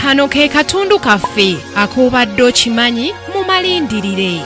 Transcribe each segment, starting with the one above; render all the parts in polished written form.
Kano ke katundu kaffe akobadde okimanyi mu malindirire.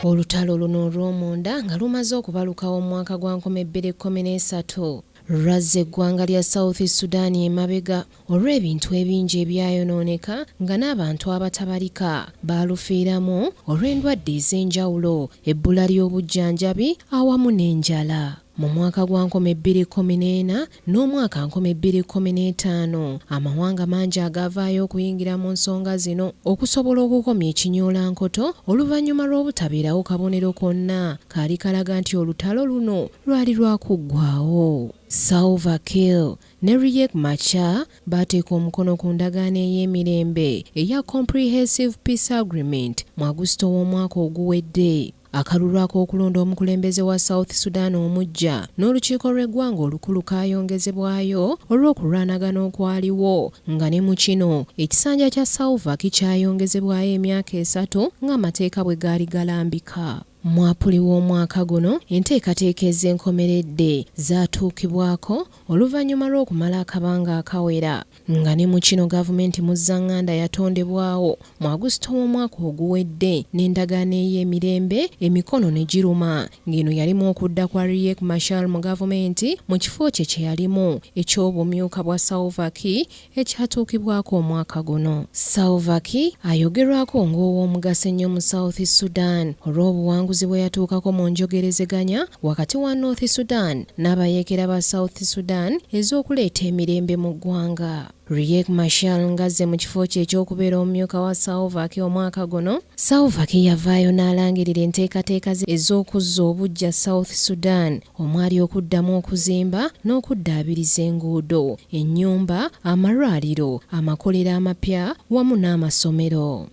Olutalo luno olw'omunda nga lumaze okubalukawo mu mwaka gwa 2013 lwazza eggwanga lya South Sudan emabega olw'ebintu ebingi ebyayonooneka nga n'abantu abatabalika baalufiiramu olw'endwadde ez'enjawulo, ebbula ly'obujjanjabi awamu n'enjala. Mu mwaka gwa 2014 n'omwaka 2015 amawanga mangi agavaayo okuyingira mu nsonga zino okusobola okukomya ekinyoolankoto oluvannyuma lw'obutabeerawo kabonero konna kaali kalaga nti olutalo luno lwali lwakuggwaawo. Salva Kiir ne Riek Machar baateeka omukono ku ndagaano ey'emirembe eya Comprehensive Peace Agreement mu Augusito w'omwaka oguwedde. Akalulu ak'okulonda omukulembeze wa South Sudan omuggya n'olukiiko lw'eggwanga olukulu kaayongezebwayo olw'okulwanagana okwaliwo nga ne mu kino ekisanja kya Salva kikyayongezebwayo emyaka 3 ng'amateeka bwe gaali galambika. Mu Apuli w'omwaka guno enteekateeka ez'enkomeredde zaatuukibwako oluvannyuma lw'okumala akabanga akawera nga ne mu kino gavumenti muzzaŋŋanda yatondebwawo mu Augusito w'omwaka oguwedde n'endagaano ey'emirembe emikono ne giruma ng'eno yalimu okudda kwa Riek Machar mu gavumenti mu kifo kye kye yalimu eky'obumyuka bwa Salva Kiir ekyatuukibwako omwaka guno. Salva Kiir ayogerwako ng'ow'omugaso ennyo mu South Sudan olw'obuwanguzi bwe yatuukako mu njogerezeganya wakati wa North Sudan n'abayeekera ba South Sudan ez'okuleeta emirembe mu ggwanga. Riek Machar ngazze mu kifo kye eky'okubeera omumyuka wa Salva Kiir omwaka guno, Salva Kiir yavaayo n'alangirira enteekateeka ez'okuzza obuggya South Sudan omwali okuddamu okuzimba n'okuddaabiriza enguudo, ennyumba, amalwaliro, amakolero amapya wamu n'amasomero.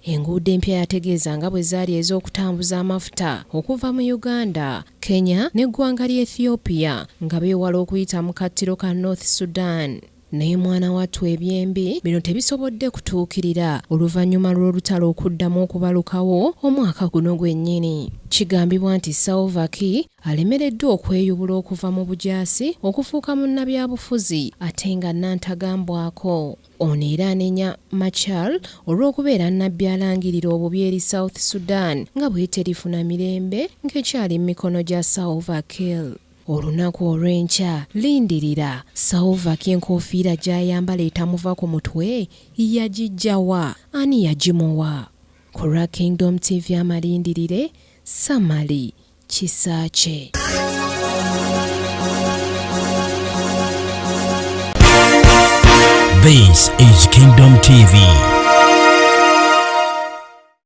Enguudo empya yategeeza nga bwe zaali ez'okutambuza amafuta okuva mu Uganda, Kenya n'eggwanga lya Ethiopia nga beewala okuyita mu kattiro ka North Sudan. Naye mwana wattu ebyembi bino tebisobodde kutuukirira oluvannyuma lw'olutalo okuddamu okubalukawo omwaka guno gwennyini. Kigambibwa nti Salva Kiir alemereddwa okweyubula okuva mu bujaasi okufuuka munnabyabufuzi ate nga nnantagambwako. Ono era anenya Machar olw'okubeera nnabbi alangirira obubi eri South Sudan nga bwe terifuna mirembe ng'ekyali mu mikono gya Salva Kiir. Olunaku olw'enkya lindirira Salva Kiir enkofiira gy'ayambala etamuva ku mutwe yagiggya wa? Ani yagimuwa? Ku lwa Kingdom TV amalindirire, Samali Kisakye. This is Kingdom TV.